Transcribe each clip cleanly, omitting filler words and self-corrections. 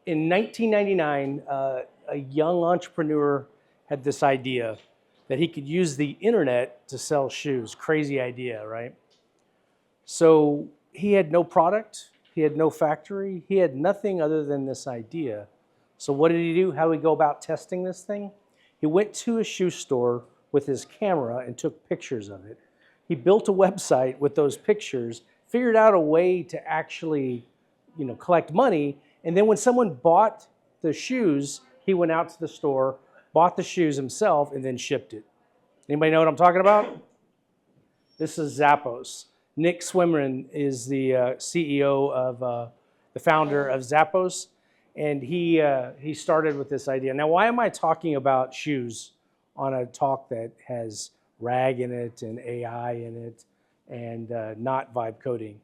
in 1999, a young entrepreneur had this idea that he could use the internet to sell shoes. Crazy idea, right? So he had no product, he had no factory, he had nothing other than this idea. So what did he do? How did he go about testing this thing? He went to a shoe store with his camera and took pictures of it. He built a website with those pictures, figured out a way to actually, collect money, and then when someone bought the shoes, he went out to the store, bought the shoes himself, and then shipped it. Anybody know what I'm talking about? This is Zappos. Nick Swimmerman is the CEO of, the founder of Zappos, and he started with this idea. Now, why am I talking about shoes on a talk that has RAG in it and AI in it and not vibe coding?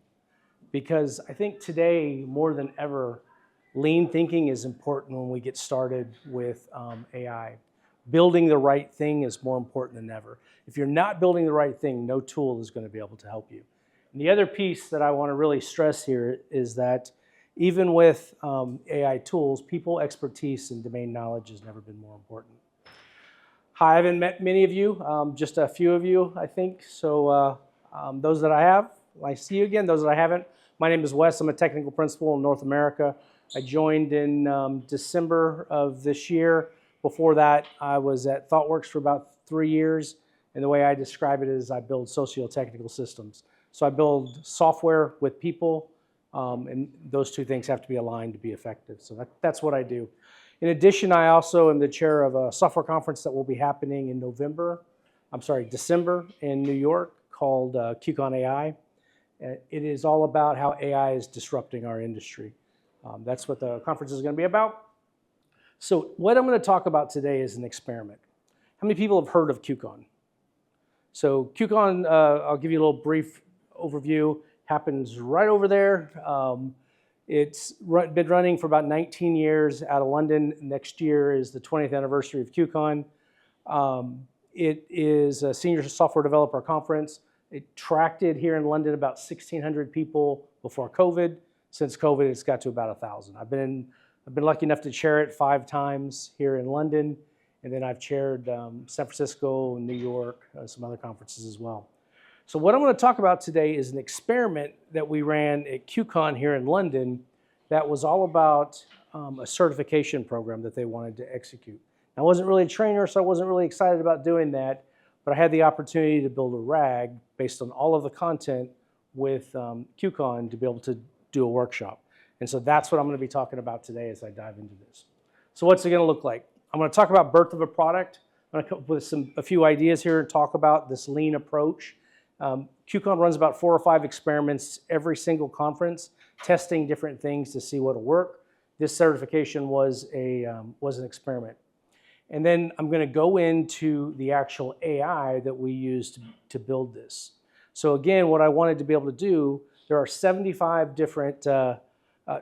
Because I think today, more than ever, lean thinking is important when we get started with AI. Building the right thing is more important than ever. If you're not building the right thing, no tool is going to be able to help you. And the other piece that I want to really stress here is that even with AI tools, people expertise and domain knowledge has never been more important. Hi, I haven't met many of you, just a few of you, I think. So those that I have, I see you again. Those that I haven't, my name is Wes. I'm a technical principal in North America. I joined in December of this year. Before that, I was at ThoughtWorks for about 3 years. And the way I describe it is I build socio-technical systems. So I build software with people, and those two things have to be aligned to be effective. So that's what I do. In addition, I also am the chair of a software conference that will be happening in December in New York called QCon AI. It is all about how AI is disrupting our industry. That's what the conference is going to be about. So what I'm going to talk about today is an experiment. How many people have heard of QCon? So QCon, I'll give you a little brief overview, happens right over there. It's been running for about 19 years out of London. Next year is the 20th anniversary of QCon. It is a senior software developer conference. It attracted here in London about 1,600 people before COVID. Since COVID, it's got to about 1,000. I've been lucky enough to chair it 5 times here in London, and then I've chaired San Francisco, New York, some other conferences as well. So what I'm going to talk about today is an experiment that we ran at QCon here in London that was all about a certification program that they wanted to execute. I wasn't really a trainer, so I wasn't really excited about doing that, but I had the opportunity to build a RAG based on all of the content with QCon to be able to do a workshop. And so that's what I'm going to be talking about today as I dive into this. So what's it going to look like? I'm going to talk about birth of a product. I'm going to come up with a few ideas here and talk about this lean approach. QCon runs about 4 or 5 experiments every single conference, testing different things to see what'll work. This certification was an experiment. And then I'm going to go into the actual AI that we used to build this. So again, what I wanted to be able to do, there are 75 different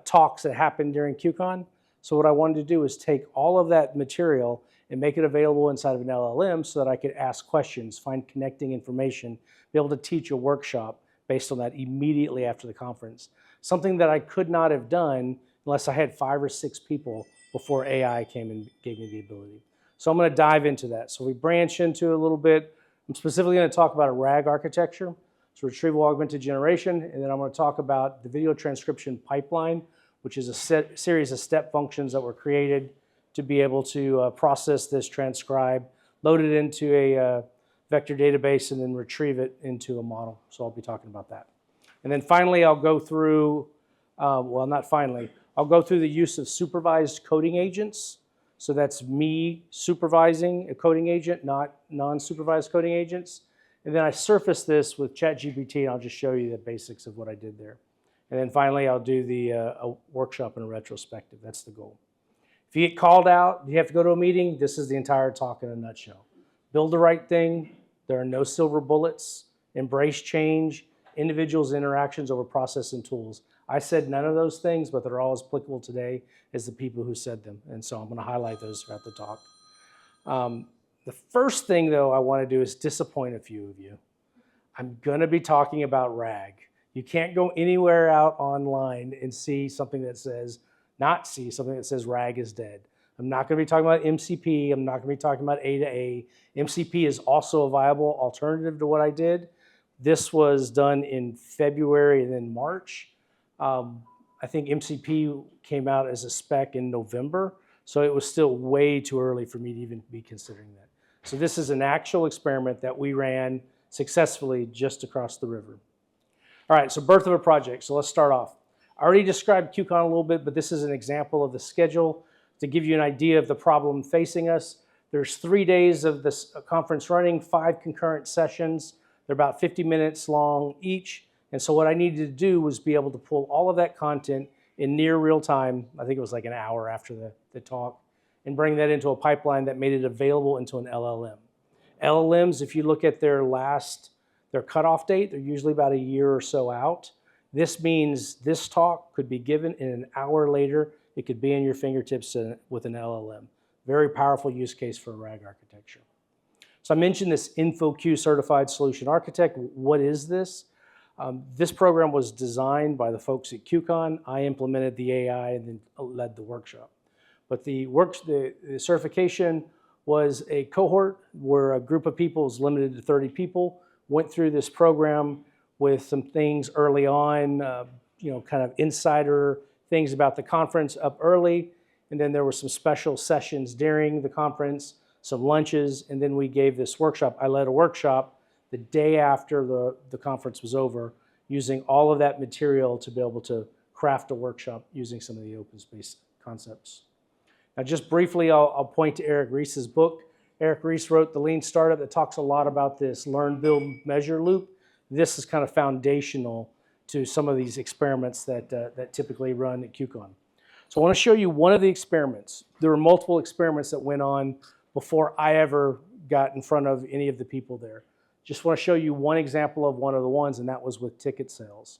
talks that happen during QCon. So what I wanted to do is take all of that material and make it available inside of an LLM so that I could ask questions, find connecting information, be able to teach a workshop based on that immediately after the conference. Something that I could not have done unless I had 5 or 6 people before AI came and gave me the ability. So I'm going to dive into that. So we branch into it a little bit. I'm specifically going to talk about a RAG architecture, so Retrieval-Augmented Generation, and then I'm going to talk about the video transcription pipeline, which is a series of step functions that were created to be able to process this transcribe, load it into a vector database, and then retrieve it into a model. So I'll be talking about that. And then finally, I'll go through, well, not finally, I'll go through the use of supervised coding agents. So that's me supervising a coding agent, not non-supervised coding agents. And then I surface this with ChatGPT, and I'll just show you the basics of what I did there. And then finally, I'll do a workshop and a retrospective. That's the goal. If you get called out, you have to go to a meeting, this is the entire talk in a nutshell. Build the right thing. There are no silver bullets. Embrace change. Individuals' interactions over process and tools. I said none of those things, but they're all as applicable today as the people who said them. And so I'm going to highlight those throughout the talk. The first thing, though, I want to do is disappoint a few of you. I'm going to be talking about RAG. You can't go anywhere out online and see something that says not see something that says RAG is dead. I'm not going to be talking about MCP. I'm not going to be talking about A to A. MCP is also a viable alternative to what I did. This was done in February and then March. I think MCP came out as a spec in November, so it was still way too early for me to even be considering that. So this is an actual experiment that we ran successfully just across the river. All right, so birth of a project. So let's start off. I already described QCon a little bit, but this is an example of the schedule to give you an idea of the problem facing us. There's 3 days of this conference running, 5 concurrent sessions. They're about 50 minutes long each. And so what I needed to do was be able to pull all of that content in near real time. I think it was like an hour after the talk, and bring that into a pipeline that made it available into an LLM. LLMs, if you look at their cutoff date, they're usually about a year or so out. This means this talk could be given in an hour later. It could be in your fingertips with an LLM. Very powerful use case for RAG architecture. So I mentioned this InfoQ Certified Solution Architect. What is this? This program was designed by the folks at QCon. I implemented the AI and then led the workshop. But the certification was a cohort where a group of people is limited to 30 people, went through this program with some things early on, kind of insider things about the conference up early, and then there were some special sessions during the conference, some lunches, and then we gave this workshop. I led a workshop the day after the conference was over, using all of that material to be able to craft a workshop using some of the open space concepts. Now, just briefly, I'll point to Eric Ries's book. Eric Reisz wrote The Lean Startup that talks a lot about this learn, build, measure loop. This is kind of foundational to some of these experiments that typically run at QCon. So I want to show you one of the experiments. There were multiple experiments that went on before I ever got in front of any of the people there. Just want to show you one example of one of the ones, and that was with ticket sales.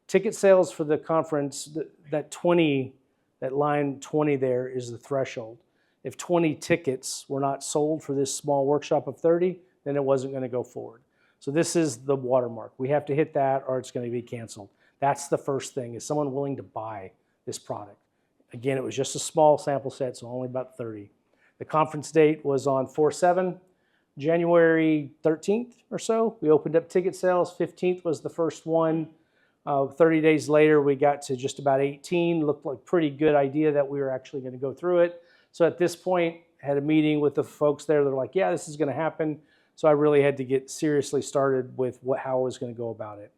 Ticket sales for the conference, that line 20 there is the threshold. If 20 tickets were not sold for this small workshop of 30, then it wasn't going to go forward. So this is the watermark. We have to hit that or it's going to be canceled. That's the first thing. Is someone willing to buy this product? Again, it was just a small sample set, so only about 30. The conference date was on 4/7, January 13th or so. We opened up ticket sales. 15th was the first one. 30 days later, we got to just about 18. Looked like a pretty good idea that we were actually going to go through it. So at this point, I had a meeting with the folks there. They're like, yeah, this is going to happen. So I really had to get seriously started with how I was going to go about it.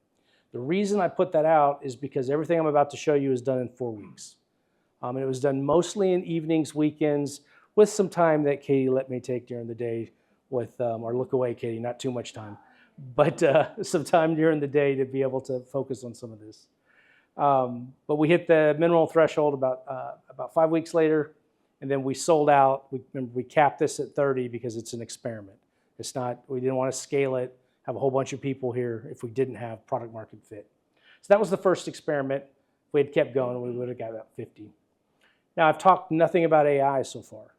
The reason I put that out is because everything I'm about to show you is done in 4 weeks. And it was done mostly in evenings, weekends, with some time that Katie let me take during the day with, or look away, Katie, not too much time, but some time during the day to be able to focus on some of this. But we hit the minimal threshold about 5 weeks later, and then we sold out. We capped this at 30 because it's an experiment. It's not, we didn't want to scale it, have a whole bunch of people here if we didn't have product market fit. So that was the first experiment. If we had kept going, we would have got about 50. Now, I've talked nothing about AI so far.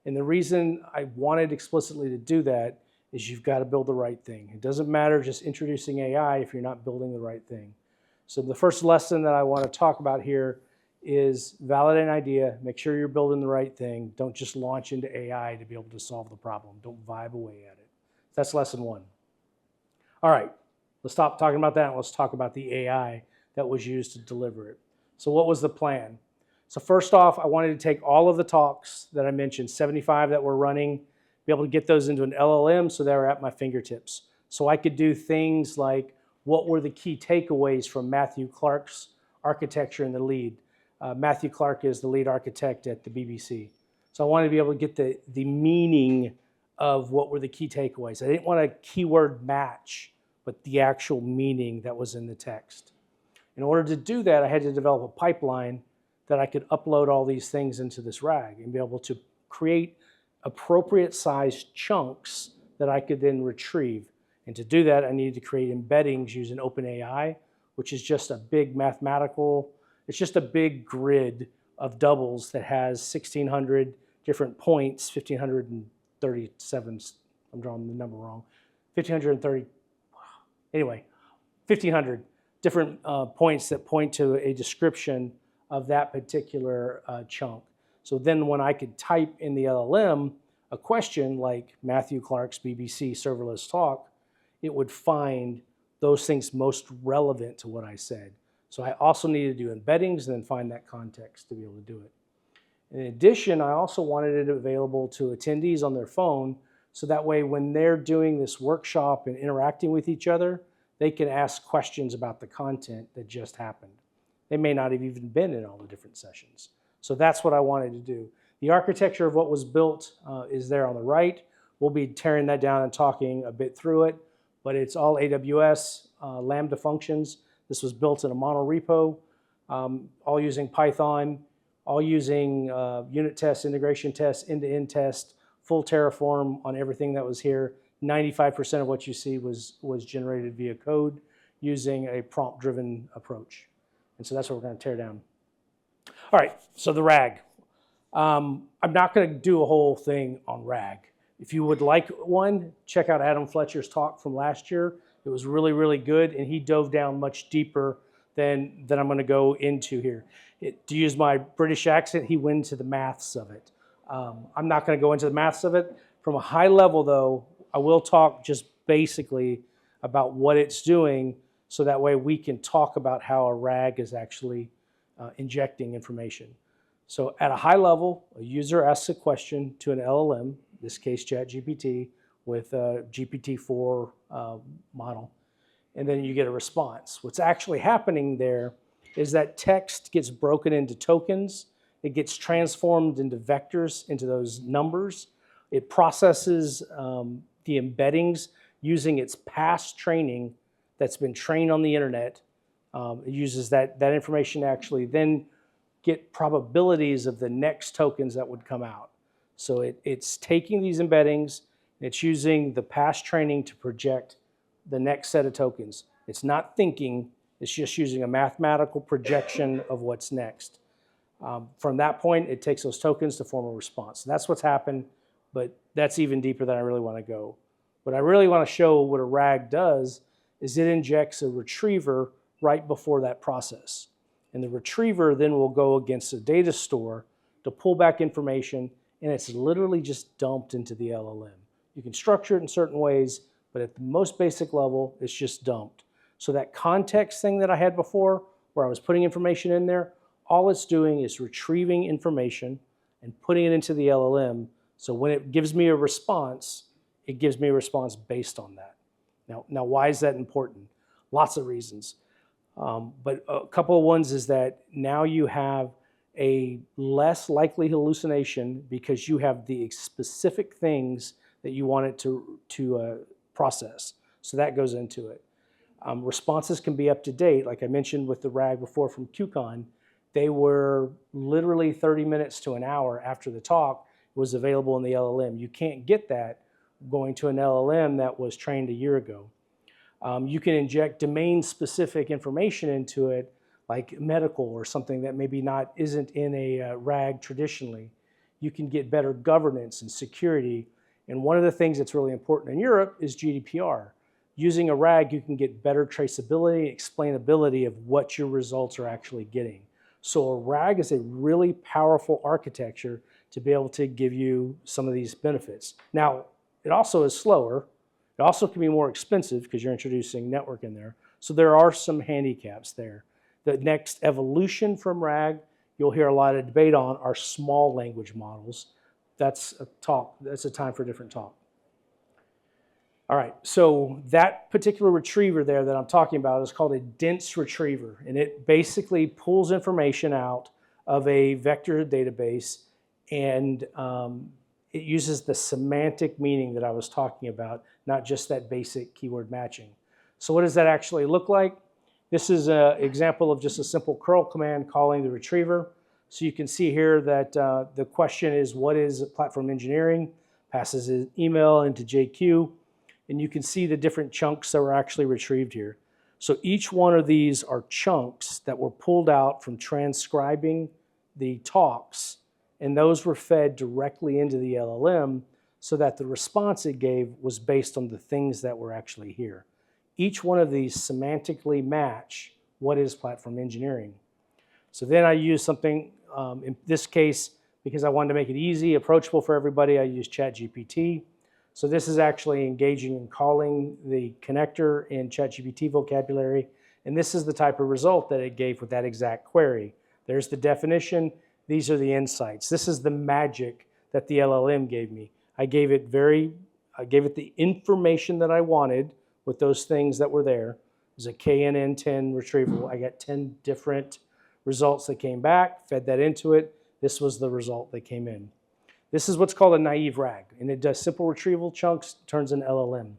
And the reason I wanted explicitly to do that is you've got to build the right thing. It doesn't matter just introducing AI if you're not building the right thing. So the first lesson that I want to talk about here is validate an idea, make sure you're building the right thing. Don't just launch into AI to be able to solve the problem. Don't vibe away at it. That's lesson one. All right, let's stop talking about that and let's talk about the AI that was used to deliver it. So what was the plan? So first off, I wanted to take all of the talks that I mentioned, 75 that were running, be able to get those into an LLM so they were at my fingertips. So I could do things like, what were the key takeaways from Matthew Clark's architecture in the lead? Matthew Clark is the lead architect at the BBC. So I wanted to be able to get the meaning of what were the key takeaways. I didn't want a keyword match, but the actual meaning that was in the text. In order to do that, I had to develop a pipeline that I could upload all these things into this RAG and be able to create appropriate sized chunks that I could then retrieve. And to do that, I needed to create embeddings using OpenAI, which is just a big mathematical, it's just a big grid of doubles that has 1,600 different points, 1,537, I'm drawing the number wrong, 1,530, anyway, 1,500 different points that point to a description of that particular chunk. So then when I could type in the LLM a question like Matthew Clark's BBC serverless talk, it would find those things most relevant to what I said. So I also needed to do embeddings and then find that context to be able to do it. In addition, I also wanted it available to attendees on their phone, so that way when they're doing this workshop and interacting with each other, they can ask questions about the content that just happened. They may not have even been in all the different sessions. So that's what I wanted to do. The architecture of what was built is there on the right. We'll be tearing that down and talking a bit through it, but it's all AWS Lambda functions. This was built in a monorepo, all using Python, all using unit tests, integration tests, end-to-end test, full Terraform on everything that was here. 95% of what you see was generated via code using a prompt-driven approach. And so that's what we're going to tear down. All right, so the RAG. I'm not going to do a whole thing on RAG. If you would like one, check out Adam Fletcher's talk from last year. It was really, really good, and he dove down much deeper than I'm going to go into here. To use my British accent, he went into the maths of it. I'm not going to go into the maths of it. From a high level, though, I will talk just basically about what it's doing, so that way we can talk about how a RAG is actually injecting information. So at a high level, a user asks a question to an LLM, in this case ChatGPT, with a GPT-4 model, and then you get a response. What's actually happening there is that text gets broken into tokens. It gets transformed into vectors, into those numbers. It processes the embeddings using its past training that's been trained on the internet. It uses that information to actually then get probabilities of the next tokens that would come out. So it's taking these embeddings, it's using the past training to project the next set of tokens. It's not thinking, it's just using a mathematical projection of what's next. From that point, it takes those tokens to form a response. So that's what's happened, but that's even deeper than I really want to go. What I really want to show what a RAG does is it injects a retriever right before that process. And the retriever then will go against a data store to pull back information, and it's literally just dumped into the LLM. You can structure it in certain ways, but at the most basic level, it's just dumped. So that context thing that I had before, where I was putting information in there, all it's doing is retrieving information and putting it into the LLM. So when it gives me a response, it gives me a response based on that. Now why is that important? Lots of reasons. But a couple of ones is that now you have a less likely hallucination because you have the specific things that you want it to process. So that goes into it. Responses can be up to date. Like I mentioned with the RAG before from QCon, they were literally 30 minutes to an hour after the talk was available in the LLM. You can't get that going to an LLM that was trained a year ago. You can inject domain-specific information into it, like medical or something that maybe isn't in a RAG traditionally. You can get better governance and security. And one of the things that's really important in Europe is GDPR. Using a RAG, you can get better traceability, explainability of what your results are actually getting. So a RAG is a really powerful architecture to be able to give you some of these benefits. Now, it also is slower. It also can be more expensive because you're introducing network in there. So there are some handicaps there. The next evolution from RAG, you'll hear a lot of debate on, are small language models. That's a talk. That's a time for a different talk. All right, so that particular retriever there that I'm talking about is called a dense retriever, and it basically pulls information out of a vector database, and it uses the semantic meaning that I was talking about, not just that basic keyword matching. So what does that actually look like? This is an example of just a simple curl command calling the retriever. So you can see here that the question is, what is platform engineering? Passes an email into JQ, and you can see the different chunks that were actually retrieved here. So each one of these are chunks that were pulled out from transcribing the talks, and those were fed directly into the LLM so that the response it gave was based on the things that were actually here. Each one of these semantically match what is platform engineering. So then I use something, in this case, because I wanted to make it easy, approachable for everybody, I used ChatGPT. So this is actually engaging and calling the connector in ChatGPT vocabulary. And this is the type of result that it gave with that exact query. There's the definition. These are the insights. This is the magic that the LLM gave me. I gave it the information that I wanted with those things that were there. It was a KNN10 retrieval. I got 10 different results that came back, fed that into it. This was the result that came in. This is what's called a naive RAG, and it does simple retrieval chunks, turns an LLM.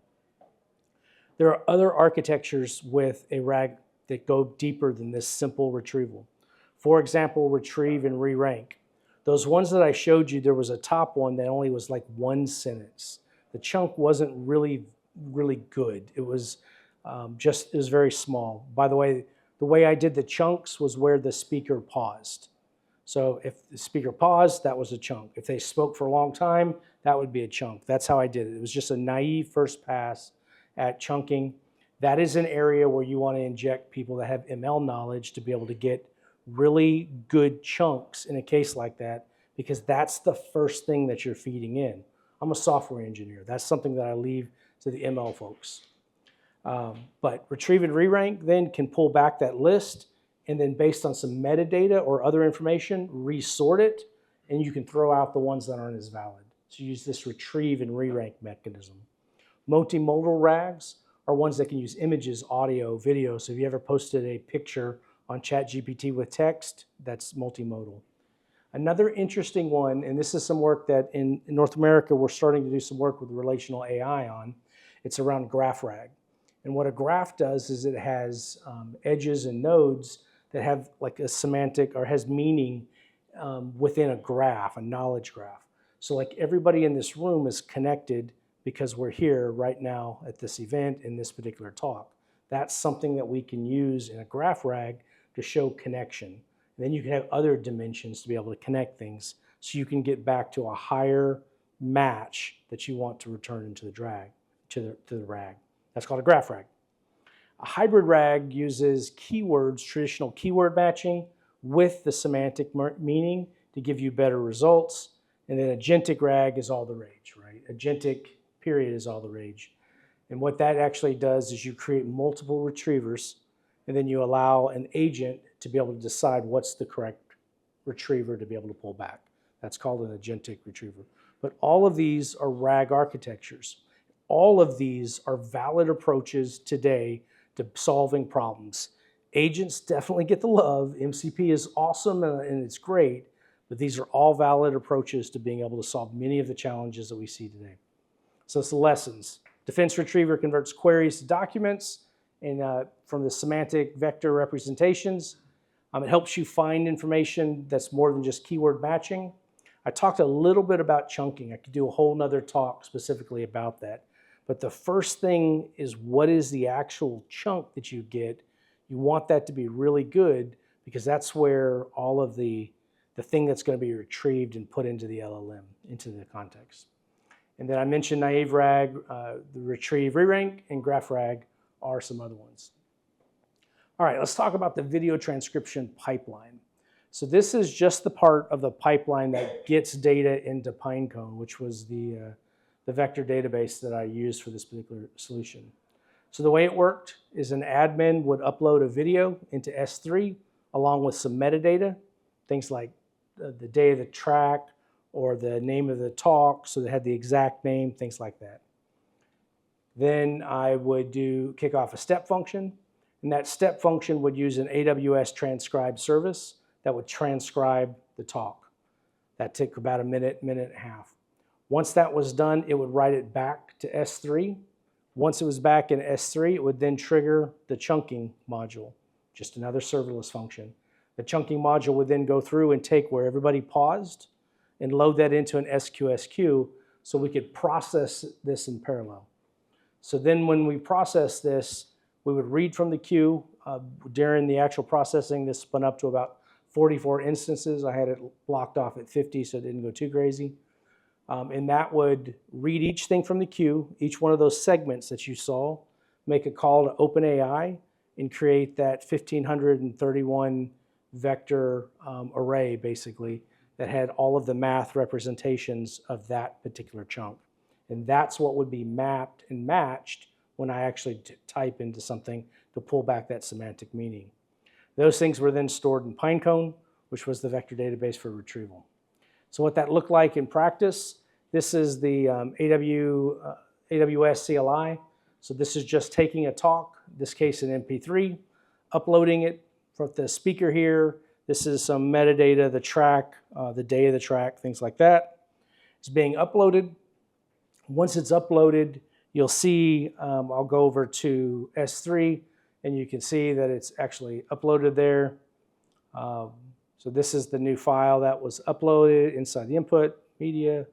There are other architectures with a RAG that go deeper than this simple retrieval. For example, retrieve and re-rank. Those ones that I showed you, there was a top one that only was like one sentence. The chunk wasn't really good. It was it was very small. By the way I did the chunks was where the speaker paused. So if the speaker paused, that was a chunk. If they spoke for a long time, that would be a chunk. That's how I did it. It was just a naive first pass at chunking. That is an area where you want to inject people that have ML knowledge to be able to get really good chunks in a case like that, because that's the first thing that you're feeding in. I'm a software engineer. That's something that I leave to the ML folks. But retrieve and re-rank then can pull back that list, and then based on some metadata or other information, resort it, and you can throw out the ones that aren't as valid. So use this retrieve and re-rank mechanism. Multimodal RAGs are ones that can use images, audio, video. So if you ever posted a picture on ChatGPT with text, that's multimodal. Another interesting one, and this is some work that in North America we're starting to do some work with relational AI on, it's around graph RAG. And what a graph does is it has edges and nodes that have like a semantic or has meaning within a graph, a knowledge graph. So like everybody in this room is connected because we're here right now at this event in this particular talk. That's something that we can use in a graph RAG to show connection. And then you can have other dimensions to be able to connect things so you can get back to a higher match that you want to return into the RAG. That's called a graph RAG. A hybrid RAG uses keywords, traditional keyword matching with the semantic meaning to give you better results. And then agentic RAG is all the rage, right? Agentic period is all the rage. And what that actually does is you create multiple retrievers, and then you allow an agent to be able to decide what's the correct retriever to be able to pull back. That's called an agentic retriever. But all of these are RAG architectures. All of these are valid approaches today to solving problems. Agents definitely get the love. MCP is awesome and it's great, but these are all valid approaches to being able to solve many of the challenges that we see today. So it's the lessons. Defense Retriever converts queries to documents and from the semantic vector representations. It helps you find information that's more than just keyword matching. I talked a little bit about chunking. I could do a whole nother talk specifically about that. But the first thing is, what is the actual chunk that you get? You want that to be really good because that's where all of the thing that's going to be retrieved and put into the LLM, into the context. And then I mentioned naive RAG, the retrieve, re-rank, and graph RAG are some other ones. All right, let's talk about the video transcription pipeline. So this is just the part of the pipeline that gets data into Pinecone, which was the vector database that I used for this particular solution. So the way it worked is an admin would upload a video into S3 along with some metadata, things like the day of the track or the name of the talk, so they had the exact name, things like that. Then I would kick off a step function, and that step function would use an AWS transcribed service that would transcribe the talk. That took about a minute, minute and a half. Once that was done, it would write it back to S3. Once it was back in S3, it would then trigger the chunking module, just another serverless function. The chunking module would then go through and take where everybody paused and load that into an SQSQ so we could process this in parallel. So then when we process this, we would read from the queue. During the actual processing, this spun up to about 44 instances. I had it blocked off at 50 so it didn't go too crazy. And that would read each thing from the queue, each one of those segments that you saw, make a call to OpenAI and create that 1,531 vector array, basically, that had all of the math representations of that particular chunk. And that's what would be mapped and matched when I actually type into something to pull back that semantic meaning. Those things were then stored in Pinecone, which was the vector database for retrieval. So what that looked like in practice, this is the AWS CLI. So this is just taking a talk, in this case an MP3, uploading it from the speaker here. This is some metadata, the track, the day of the track, things like that. It's being uploaded. Once it's uploaded, you'll see, I'll go over to S3, and you can see that it's actually uploaded there. So this is the new file that was uploaded inside the input, media.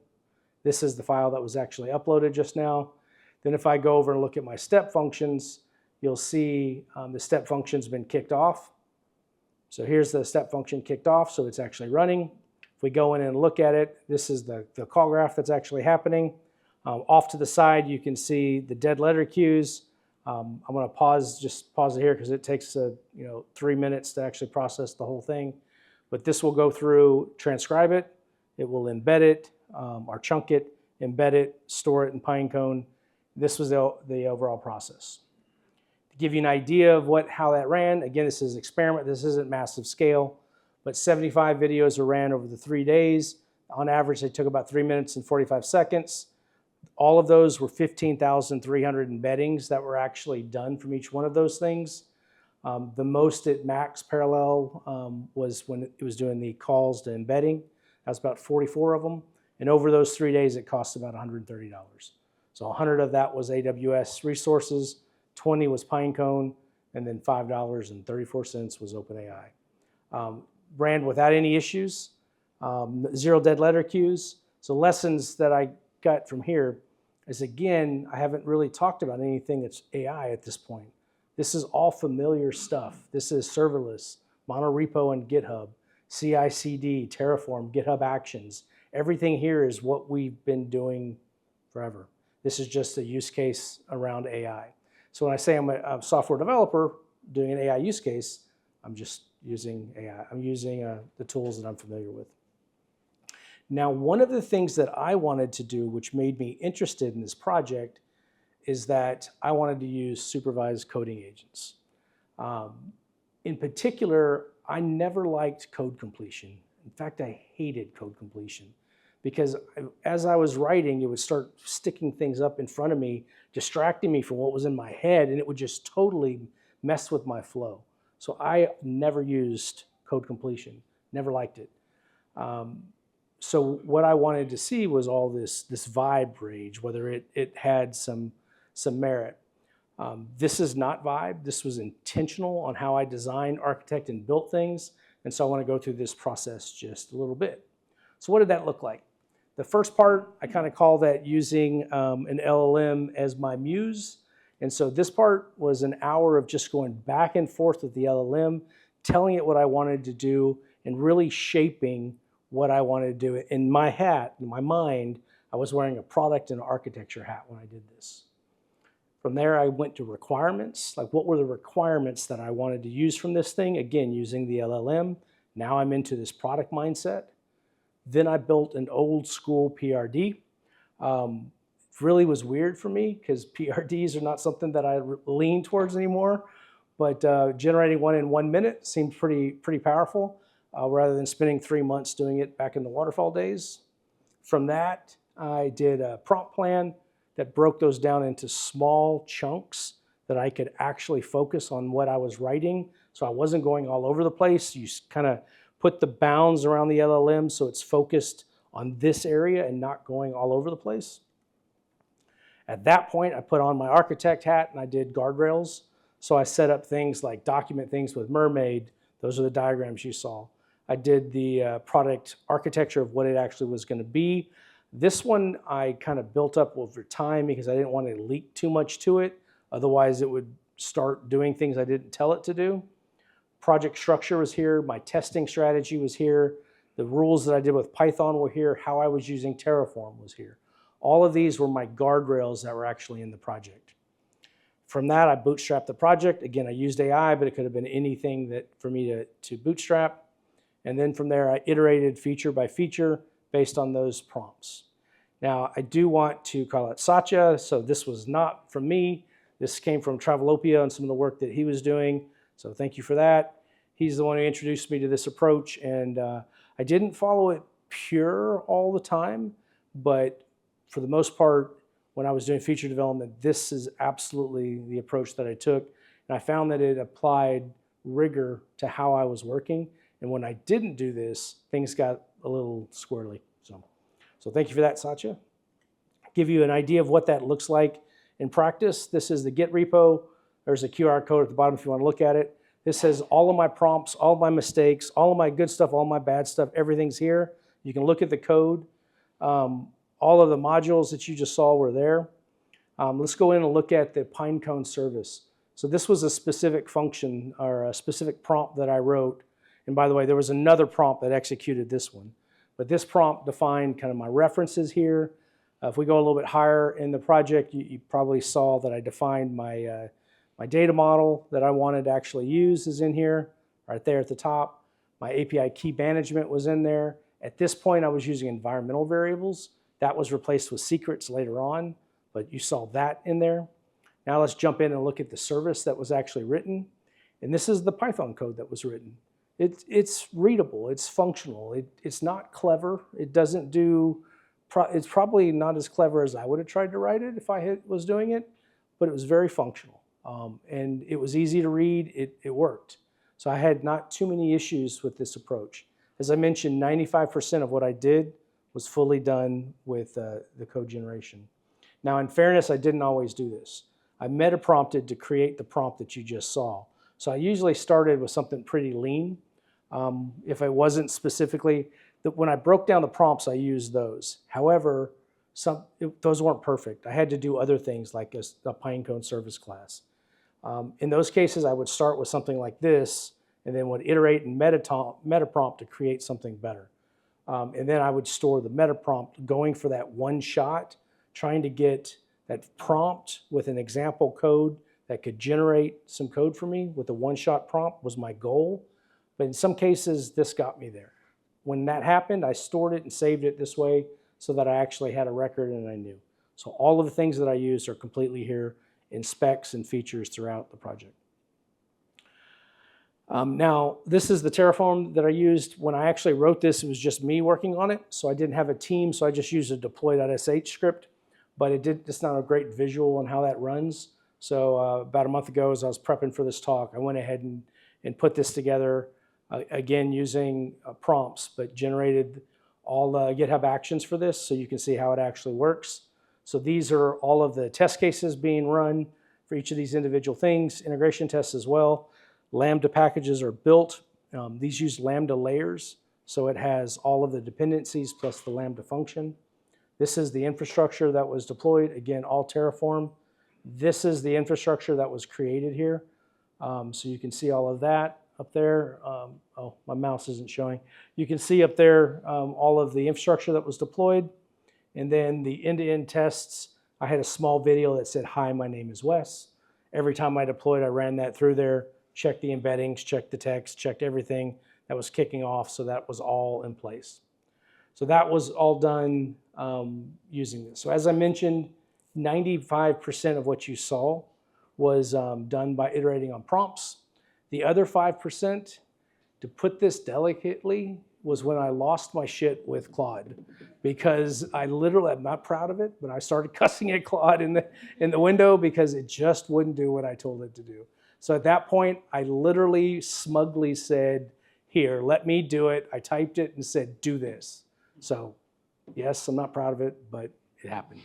This is the file that was actually uploaded just now. Then if I go over and look at my step functions, you'll see the step function's been kicked off. So here's the step function kicked off, so it's actually running. If we go in and look at it, this is the call graph that's actually happening. Off to the side, you can see the dead letter queues. I'm going to just pause it here because it takes 3 minutes to actually process the whole thing. But this will go through, transcribe it, it will embed it, or chunk it, embed it, store it in Pinecone. This was the overall process. To give you an idea of how that ran, again, this is experiment, this isn't massive scale, but 75 videos are ran over the 3 days. On average, they took about 3 minutes and 45 seconds. All of those were 15,300 embeddings that were actually done from each one of those things. The most at max parallel was when it was doing the calls to embedding. That was about 44 of them. And over those 3 days, it cost about $130. So 100 of that was AWS resources, 20 was Pinecone, and then $5.34 was OpenAI. Ran without any issues, 0 dead letter queues. So lessons that I got from here is, again, I haven't really talked about anything that's AI at this point. This is all familiar stuff. This is serverless, monorepo and GitHub, CI/CD, Terraform, GitHub Actions. Everything here is what we've been doing forever. This is just a use case around AI. So when I say I'm a software developer doing an AI use case, I'm just using AI. I'm using the tools that I'm familiar with. Now, one of the things that I wanted to do, which made me interested in this project, is that I wanted to use supervised coding agents. In particular, I never liked code completion. In fact, I hated code completion because as I was writing, it would start sticking things up in front of me, distracting me from what was in my head, and it would just totally mess with my flow. So I never used code completion, never liked it. So what I wanted to see was all this vibe rage, whether it had some merit. This is not vibe. This was intentional on how I designed, architect, and built things. And so I want to go through this process just a little bit. So what did that look like? The first part, I kind of call that using an LLM as my muse. And so this part was an hour of just going back and forth with the LLM, telling it what I wanted to do, and really shaping what I wanted to do. In my hat, in my mind, I was wearing a product and architecture hat when I did this. From there, I went to requirements, like what were the requirements that I wanted to use from this thing? Again, using the LLM. Now I'm into this product mindset. Then I built an old school PRD. It really was weird for me because PRDs are not something that I lean towards anymore, but generating one in 1 minute seemed pretty powerful rather than spending 3 months doing it back in the waterfall days. From that, I did a prompt plan that broke those down into small chunks that I could actually focus on what I was writing. So I wasn't going all over the place. You kind of put the bounds around the LLM so it's focused on this area and not going all over the place. At that point, I put on my architect hat and I did guardrails. So I set up things like document things with Mermaid. Those are the diagrams you saw. I did the product architecture of what it actually was going to be. This one I kind of built up over time because I didn't want to leak too much to it. Otherwise, it would start doing things I didn't tell it to do. Project structure was here. My testing strategy was here. The rules that I did with Python were here. How I was using Terraform was here. All of these were my guardrails that were actually in the project. From that, I bootstrapped the project. Again, I used AI, but it could have been anything that for me to bootstrap. And then from there, I iterated feature by feature based on those prompts. Now, I do want to call out Satya. So this was not from me. This came from Travelopia and some of the work that he was doing. So thank you for that. He's the one who introduced me to this approach. And I didn't follow it pure all the time, but for the most part, when I was doing feature development, this is absolutely the approach that I took. And I found that it applied rigor to how I was working. And when I didn't do this, things got a little squirrely. So thank you for that, Satya. Give you an idea of what that looks like in practice. This is the Git repo. There's a QR code at the bottom if you want to look at it. This has all of my prompts, all of my mistakes, all of my good stuff, all my bad stuff. Everything's here. You can look at the code. All of the modules that you just saw were there. Let's go in and look at the Pinecone service. So this was a specific function or a specific prompt that I wrote. And by the way, there was another prompt that executed this one. But this prompt defined kind of my references here. If we go a little bit higher in the project, you probably saw that I defined my, my data model that I wanted to actually use is in here, right there at the top. My API key management was in there. At this point, I was using environmental variables. That was replaced with secrets later on, but you saw that in there. Now let's jump in and look at the service that was actually written. And this is the Python code that was written. It's readable, it's functional, it's not clever, it doesn't do, it's probably not as clever as I would have tried to write it if I was doing it, but it was very functional. And it was easy to read, it worked. So I had not too many issues with this approach. As I mentioned, 95% of what I did was fully done with the code generation. Now in fairness, I didn't always do this. I meta-prompted to create the prompt that you just saw. So I usually started with something pretty lean. If I wasn't specifically, when I broke down the prompts, I used those. However, those weren't perfect. I had to do other things like a Pinecone service class. In those cases, I would start with something like this and then would iterate and meta-prompt to create something better. And then I would store the meta-prompt going for that one shot, trying to get that prompt with an example code that could generate some code for me with a one-shot prompt was my goal. But in some cases, this got me there. When that happened, I stored it and saved it this way so that I actually had a record and I knew. So all of the things that I used are completely here in specs and features throughout the project. Now, this is the Terraform that I used. When I actually wrote this, it was just me working on it. So I didn't have a team, so I just used a deploy.sh script. But it's not a great visual on how that runs. So about a month ago, as I was prepping for this talk, I went ahead and put this together, again, using prompts, but generated all GitHub actions for this so you can see how it actually works. So these are all of the test cases being run for each of these individual things, integration tests as well. Lambda packages are built. These use Lambda layers, so it has all of the dependencies plus the Lambda function. This is the infrastructure that was deployed, again, all Terraform. This is the infrastructure that was created here. So you can see all of that up there. Oh, my mouse isn't showing. You can see up there all of the infrastructure that was deployed. And then the end-to-end tests, I had a small video that said, "Hi, my name is Wes." Every time I deployed, I ran that through there, checked the embeddings, checked the text, checked everything that was kicking off, so that was all in place. So that was all done using this. So as I mentioned, 95% of what you saw was done by iterating on prompts. The other 5%, to put this delicately, was when I lost my shit with Claude, because I literally, I'm not proud of it, but I started cussing at Claude in the window because it just wouldn't do what I told it to do. So at that point, I literally smugly said, "Here, let me do it." I typed it and said, "Do this." So yes, I'm not proud of it, but it happened.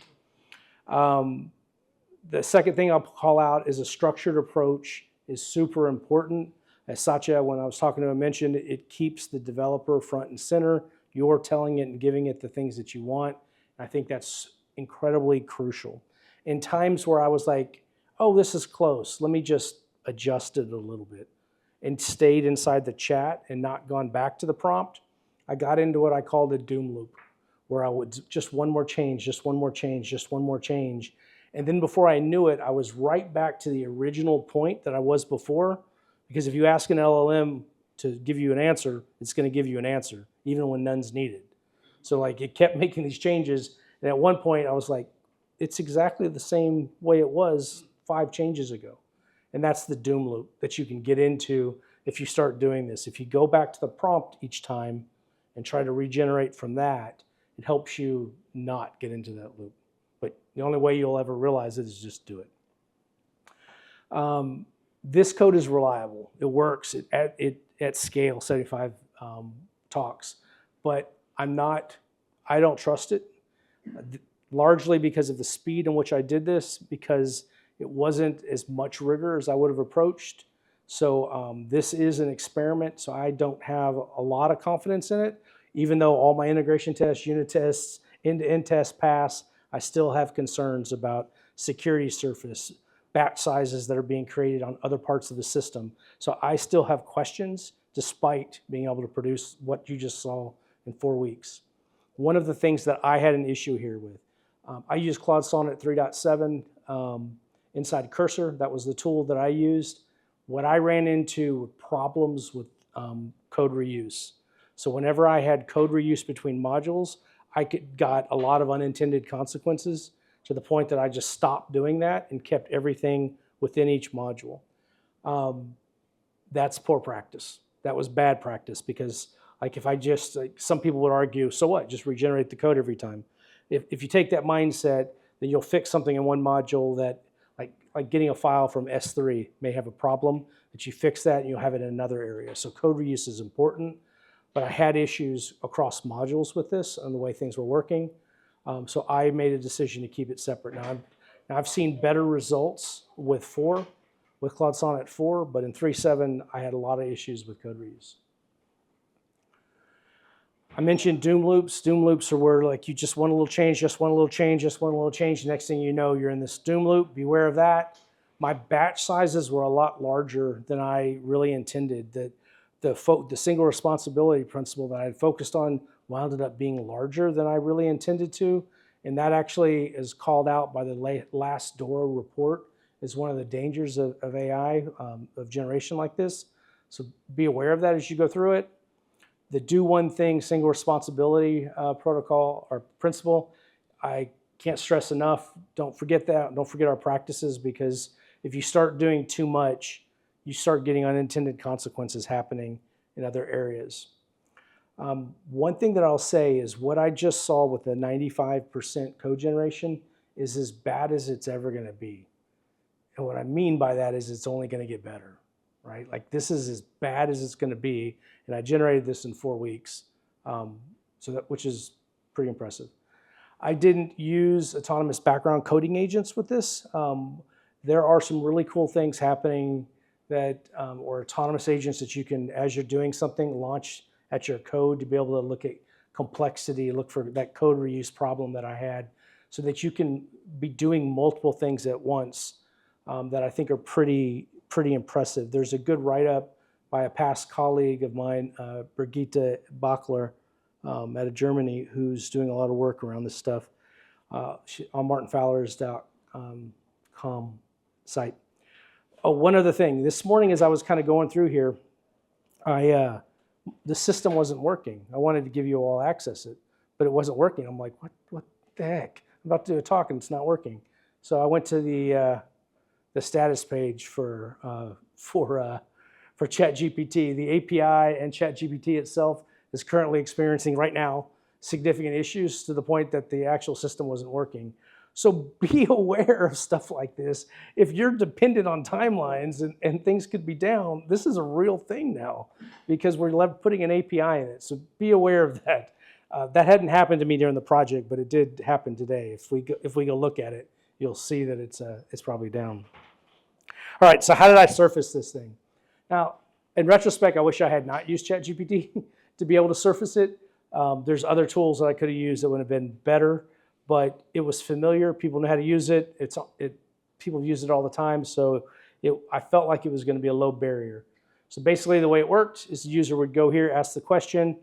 The second thing I'll call out is a structured approach is super important. As Satya, when I was talking to him, mentioned, it keeps the developer front and center. You're telling it and giving it the things that you want. I think that's incredibly crucial. In times where I was like, oh, this is close, let me just adjust it a little bit, and stayed inside the chat and not gone back to the prompt, I got into what I called a doom loop, where I would just one more change, just one more change, just one more change. And then before I knew it, I was right back to the original point that I was before. Because if you ask an LLM to give you an answer, it's going to give you an answer, even when none's needed. So like it kept making these changes. And at one point I was like, it's exactly the same way it was 5 changes ago. And that's the doom loop that you can get into if you start doing this. If you go back to the prompt each time and try to regenerate from that, it helps you not get into that loop. But the only way you'll ever realize it is just do it. This code is reliable. It works at scale, 75 talks. But I don't trust it, largely because of the speed in which I did this, because it wasn't as much rigor as I would have approached. So this is an experiment, so I don't have a lot of confidence in it. Even though all my integration tests, unit tests, end-to-end tests pass, I still have concerns about security surface, batch sizes that are being created on other parts of the system. So I still have questions despite being able to produce what you just saw in 4 weeks. One of the things that I had an issue here with, I used Claude Sonnet 3.7 inside Cursor. That was the tool that I used. What I ran into were problems with code reuse. So whenever I had code reuse between modules, I got a lot of unintended consequences to the point that I just stopped doing that and kept everything within each module. That's poor practice. That was bad practice because like if I just, like some people would argue, so what, just regenerate the code every time. If you take that mindset, then you'll fix something in one module that, like getting a file from S3 may have a problem, but you fix that and you'll have it in another area. So code reuse is important, but I had issues across modules with this and the way things were working. So I made a decision to keep it separate. Now I've seen better results with Claude Sonnet 4, but in 3.7, I had a lot of issues with code reuse. I mentioned doom loops. Doom loops are where like you just want a little change, just want a little change, just want a little change. The next thing you know, you're in this doom loop. Beware of that. My batch sizes were a lot larger than I really intended. The single responsibility principle that I had focused on wound up being larger than I really intended to. And that actually is called out by the last Dora report as one of the dangers of AI, of generation like this. So be aware of that as you go through it. The do one thing, single responsibility protocol or principle, I can't stress enough. Don't forget that. Don't forget our practices, because if you start doing too much, you start getting unintended consequences happening in other areas. One thing that I'll say is what I just saw with the 95% code generation is as bad as it's ever going to be. And what I mean by that is it's only going to get better, right? Like this is as bad as it's going to be. And I generated this in 4 weeks, which is pretty impressive. I didn't use autonomous background coding agents with this. There are some really cool things happening that, or autonomous agents that you can, as you're doing something, launch at your code to be able to look at complexity, look for that code reuse problem that I had, so that you can be doing multiple things at once that I think are pretty impressive. There's a good write-up by a past colleague of mine, Brigitte Bachler, out of Germany, who's doing a lot of work around this stuff on martinfowlers.com site. Oh, one other thing. This morning as I was kind of going through here, the system wasn't working. I wanted to give you all access it, but it wasn't working. I'm like, what the heck? I'm about to do a talk and it's not working. So I went to the status page for ChatGPT. The API and ChatGPT itself is currently experiencing right now significant issues to the point that the actual system wasn't working. So be aware of stuff like this. If you're dependent on timelines and things could be down, this is a real thing now because we're putting an API in it. So be aware of that. That hadn't happened to me during the project, but it did happen today. If we go look at it, you'll see that it's probably down. All right, so how did I surface this thing? Now, in retrospect, I wish I had not used ChatGPT to be able to surface it. There's other tools that I could have used that would have been better, but it was familiar. People know how to use it. People use it all the time, so I felt like it was going to be a low barrier. So basically the way it worked is the user would go here, ask the question.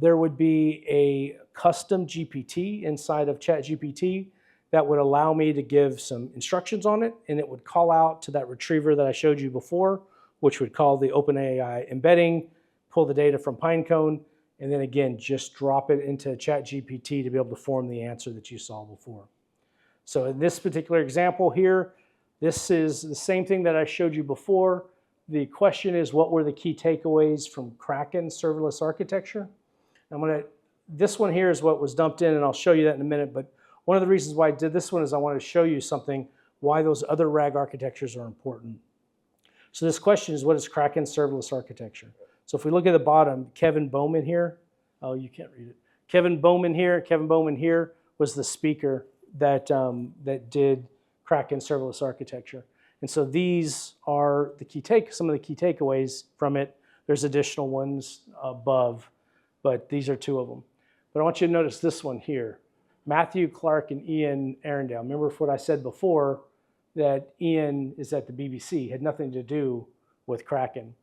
There would be a custom GPT inside of ChatGPT that would allow me to give some instructions on it, and it would call out to that retriever that I showed you before, which would call the OpenAI embedding, pull the data from Pinecone, and then again, just drop it into ChatGPT to be able to form the answer that you saw before. So in this particular example here, this is the same thing that I showed you before. The question is, what were the key takeaways from Kraken serverless architecture? This one here is what was dumped in, and I'll show you that in a minute, but one of the reasons why I did this one is I wanted to show you something, why those other RAG architectures are important. So this question is, what is Kraken serverless architecture? So if we look at the bottom, Kevin Bowman here, oh, you can't read it. Kevin Bowman here was the speaker that, that did Kraken serverless architecture. And so these are some of the key takeaways from it. There's additional ones above, but these are two of them. But I want you to notice this one here. Matthew Clark and Ian Arundel. Remember what I said before, that Ian is at the BBC, had nothing to do with Kraken.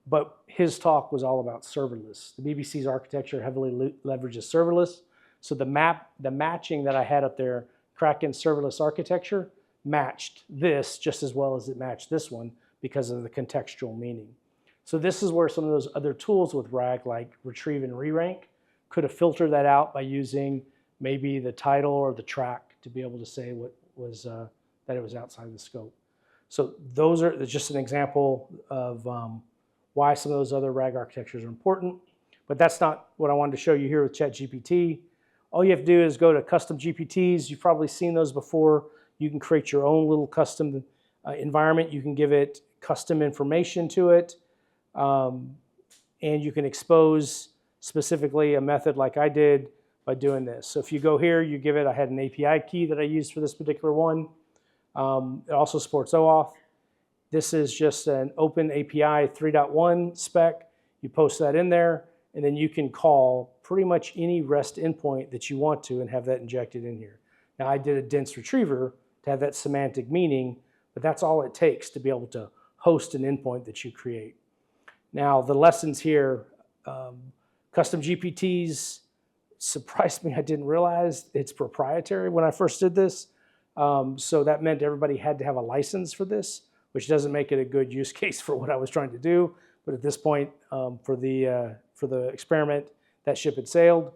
But his talk was all about serverless. The BBC's architecture heavily leverages serverless. So the matching that I had up there, Kraken serverless architecture, matched this just as well as it matched this one because of the contextual meaning. So this is where some of those other tools with RAG, like retrieve and re-rank, could have filtered that out by using maybe the title or the track to be able to say what was that it was outside the scope. So those are just an example of why some of those other RAG architectures are important. But that's not what I wanted to show you here with ChatGPT. All you have to do is go to custom GPTs. You've probably seen those before. You can create your own little custom environment. You can give it custom information to it. And you can expose specifically a method like I did by doing this. So if you go here, you give it, I had an API key that I used for this particular one. It also supports OAuth. This is just an open API 3.1 spec. You post that in there, and then you can call pretty much any REST endpoint that you want to and have that injected in here. Now, I did a dense retriever to have that semantic meaning, but that's all it takes to be able to host an endpoint that you create. Now, the lessons here, custom GPTs surprised me. I didn't realize it's proprietary when I first did this. So that meant everybody had to have a license for this, which doesn't make it a good use case for what I was trying to do. But at this point, for the experiment, that ship had sailed.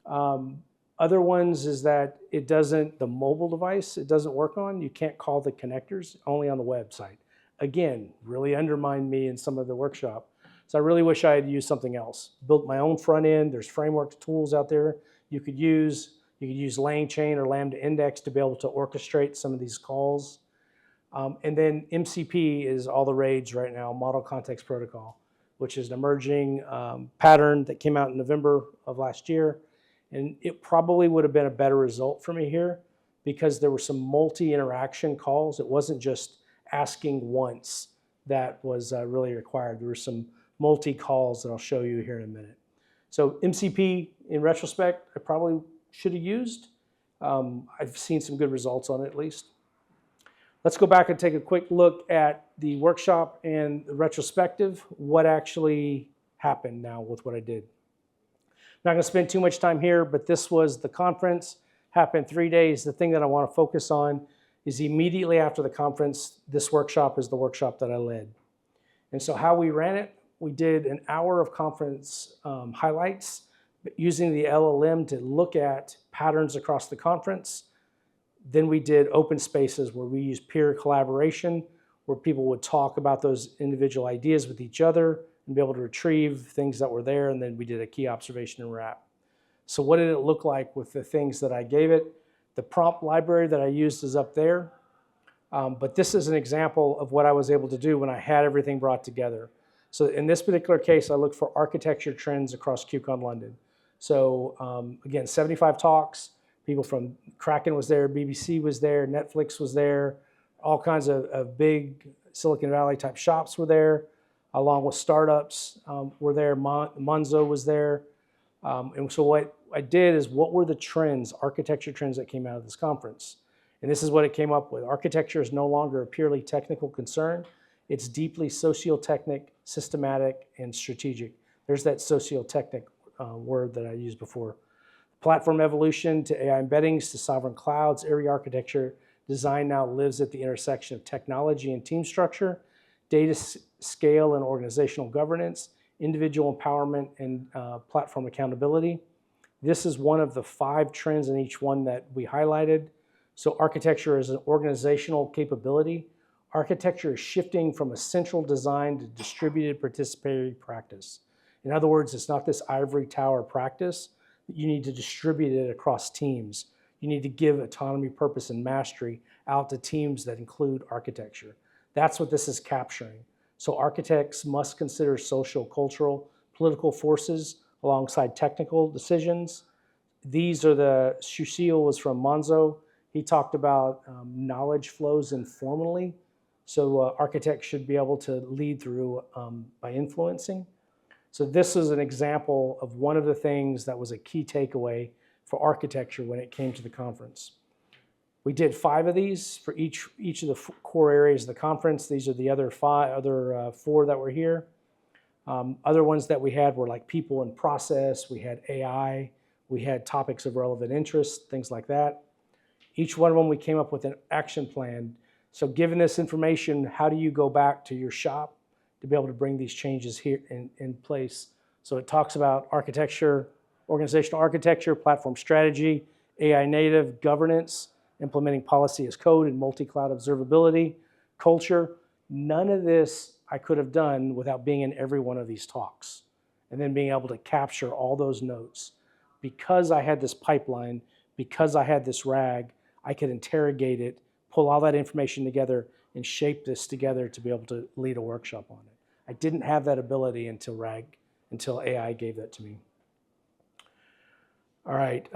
Other ones is that the mobile device, it doesn't work on. You can't call the connectors, only on the website. Again, really undermined me in some of the workshop. So I really wish I had used something else. Built my own front end. There's framework tools out there you could use. You could use LangChain or Lambda Index to be able to orchestrate some of these calls. And then MCP is all the rage right now, Model Context Protocol, which is an emerging pattern that came out in November of last year. And it probably would have been a better result for me here because there were some multi-interaction calls. It wasn't just asking once that was really required. There were some multi-calls that I'll show you here in a minute. So MCP, in retrospect, I probably should have used. I've seen some good results on it at least. Let's go back and take a quick look at the workshop and the retrospective, what actually happened now with what I did. Not going to spend too much time here, but this was the conference, happened 3 days. The thing that I want to focus on is immediately after the conference, this workshop is the workshop that I led. And so how we ran it, we did an hour of conference highlights, using the LLM to look at patterns across the conference. Then we did open spaces where we used peer collaboration, where people would talk about those individual ideas with each other and be able to retrieve things that were there. And then we did a key observation and wrap. So what did it look like with the things that I gave it? The prompt library that I used is up there. But this is an example of what I was able to do when I had everything brought together. So in this particular case, I looked for architecture trends across QCon London. So again, 75 talks. People from Kraken was there, BBC was there, Netflix was there, all kinds of big Silicon Valley type shops were there, along with startups were there, Monzo was there. And so what I did is, what were the trends, architecture trends that came out of this conference? And this is what it came up with. Architecture is no longer a purely technical concern. It's deeply sociotechnic, systematic, and strategic. There's that sociotechnic word that I used before. Platform evolution to AI embeddings to sovereign clouds, every architecture design now lives at the intersection of technology and team structure, data scale and organizational governance, individual empowerment and platform accountability. This is one of the 5 trends in each one that we highlighted. So architecture is an organizational capability. Architecture is shifting from a central design to distributed participatory practice. In other words, it's not this ivory tower practice. You need to distribute it across teams. You need to give autonomy, purpose, and mastery out to teams that include architecture. That's what this is capturing. So architects must consider social, cultural, political forces alongside technical decisions. These are the, Shushil was from Monzo. He talked about knowledge flows informally. So architects should be able to lead through by influencing. So this is an example of one of the things that was a key takeaway for architecture when it came to the conference. We did 5 of these for each of the core areas of the conference. These are the other 4 that were here. Other ones that we had were like people and process. We had AI. We had topics of relevant interest, things like that. Each one of them, we came up with an action plan. So given this information, how do you go back to your shop to be able to bring these changes here in place? So it talks about architecture, organizational architecture, platform strategy, AI native, governance, implementing policy as code and multi-cloud observability, culture. None of this I could have done without being in every one of these talks and then being able to capture all those notes. Because I had this pipeline, because I had this RAG, I could interrogate it, pull all that information together, and shape this together to be able to lead a workshop on it. I didn't have that ability until AI gave that to me. All right,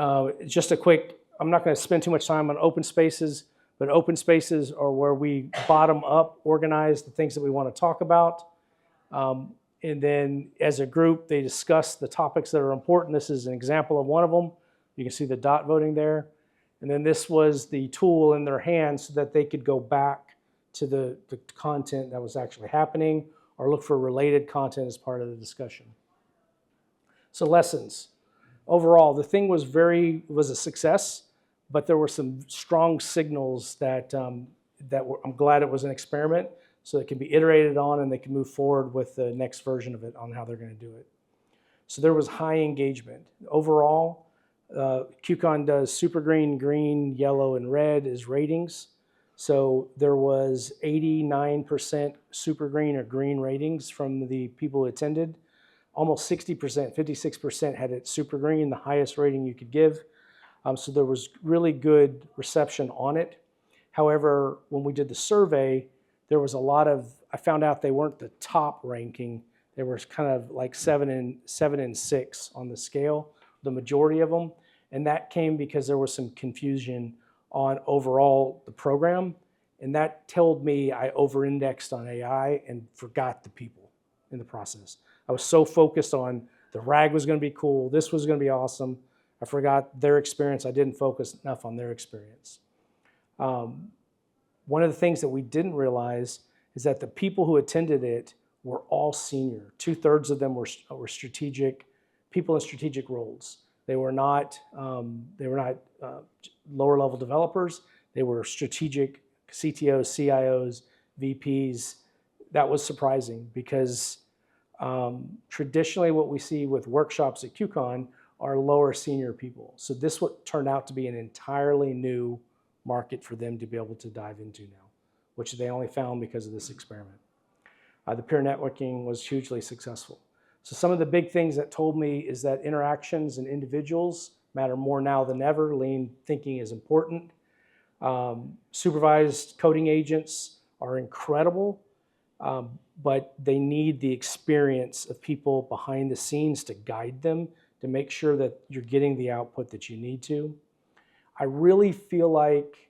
just a quick, I'm not going to spend too much time on open spaces, but open spaces are where we bottom up organize the things that we want to talk about. And then as a group, they discuss the topics that are important. This is an example of one of them. You can see the dot voting there. And then this was the tool in their hands so that they could go back to the content that was actually happening or look for related content as part of the discussion. So lessons. Overall, the thing was a success, but there were some strong signals that I'm glad it was an experiment, so it can be iterated on and they can move forward with the next version of it on how they're going to do it. So there was high engagement. Overall, QCon does super green, green, yellow, and red as ratings. So there was 89% super green or green ratings from the people who attended. Almost 60%, 56% had it super green, the highest rating you could give. So there was really good reception on it. However, when we did the survey, there was a lot of, I found out they weren't the top ranking. They were kind of like 7 and 6 on the scale, the majority of them. And that came because there was some confusion on overall the program. And that told me I over-indexed on AI and forgot the people in the process. I was so focused on the RAG was going to be cool, this was going to be awesome. I forgot their experience. I didn't focus enough on their experience. One of the things that we didn't realize is that the people who attended it were all senior. 2/3 of them were strategic, people in strategic roles. They were not lower level developers. They were strategic CTOs, CIOs, VPs. That was surprising because traditionally what we see with workshops at QCon are lower senior people. So this would turn out to be an entirely new market for them to be able to dive into now, which they only found because of this experiment. The peer networking was hugely successful. So some of the big things that told me is that interactions and individuals matter more now than ever. Lean thinking is important. Supervised coding agents are incredible, but they need the experience of people behind the scenes to guide them, to make sure that you're getting the output that you need to. I really feel like,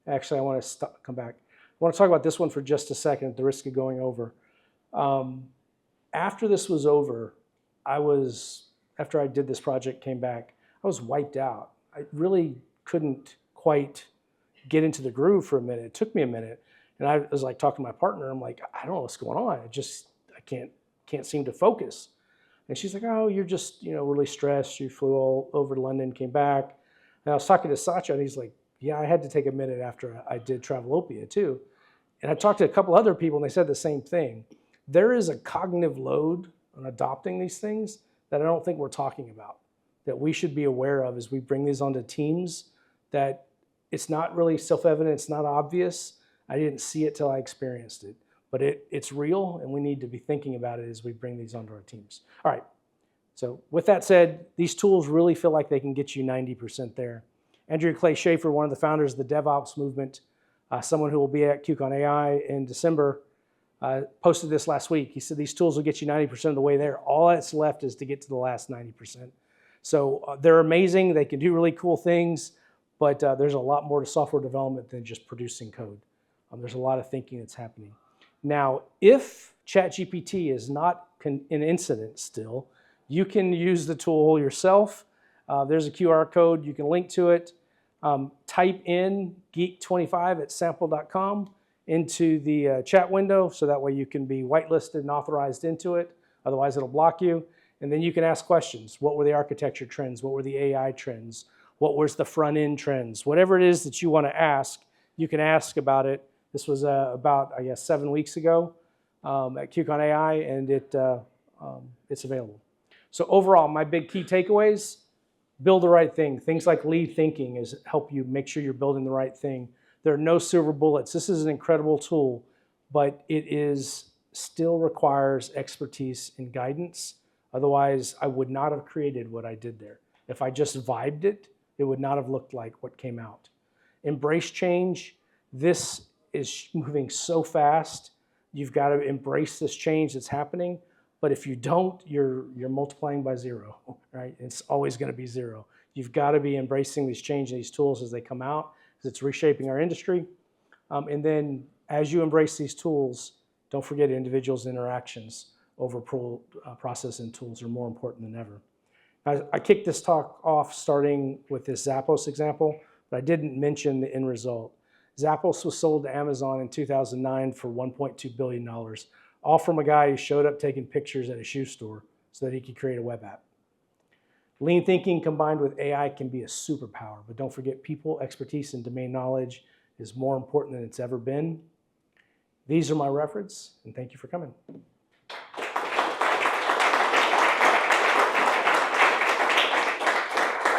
actually I want to come back. I want to talk about this one for just a second at the risk of going over. After this was over, after I did this project, came back, I was wiped out. I really couldn't quite get into the groove for a minute. It took me a minute. And I was like talking to my partner, I'm like, I don't know what's going on. I can't seem to focus. And she's like, oh, you're just, really stressed. You flew all over to London, came back. And I was talking to Satya, and he's like, yeah, I had to take a minute after I did Travelopia too. And I talked to a couple other people, and they said the same thing. There is a cognitive load on adopting these things that I don't think we're talking about, that we should be aware of as we bring these onto teams, that it's not really self-evident, it's not obvious. I didn't see it till I experienced it. But it's real, and we need to be thinking about it as we bring these onto our teams. All right, so with that said, these tools really feel like they can get you 90% there. Andrew Clay Schaefer, one of the founders of the DevOps movement, someone who will be at QCon AI in December, posted this last week. He said these tools will get you 90% of the way there. All that's left is to get to the last 90%. So they're amazing. They can do really cool things, but there's a lot more to software development than just producing code. There's a lot of thinking that's happening. Now, if ChatGPT is not an incident still, you can use the tool yourself. There's a QR code. You can link to it. Type in geek25@sample.com into the chat window, so that way you can be whitelisted and authorized into it. Otherwise, it'll block you. And then you can ask questions. What were the architecture trends? What were the AI trends? What was the front-end trends? Whatever it is that you want to ask, you can ask about it. This was about, I guess, 7 weeks ago at QCon AI, and it's available. So overall, my big key takeaways: build the right thing. Things like lead thinking help you make sure you're building the right thing. There are no silver bullets. This is an incredible tool, but it still requires expertise and guidance. Otherwise, I would not have created what I did there. If I just vibed it, it would not have looked like what came out. Embrace change. This is moving so fast. You've got to embrace this change that's happening. But if you don't, you're multiplying by zero, right? It's always going to be zero. You've got to be embracing these changes, these tools as they come out, because it's reshaping our industry. And then as you embrace these tools, don't forget individuals' interactions over process and tools are more important than ever. I kicked this talk off starting with this Zappos example, but I didn't mention the end result. Zappos was sold to Amazon in 2009 for $1.2 billion, all from a guy who showed up taking pictures at a shoe store so that he could create a web app. Lean thinking combined with AI can be a superpower, but don't forget people, expertise, and domain knowledge is more important than it's ever been. These are my reference, and thank you for coming.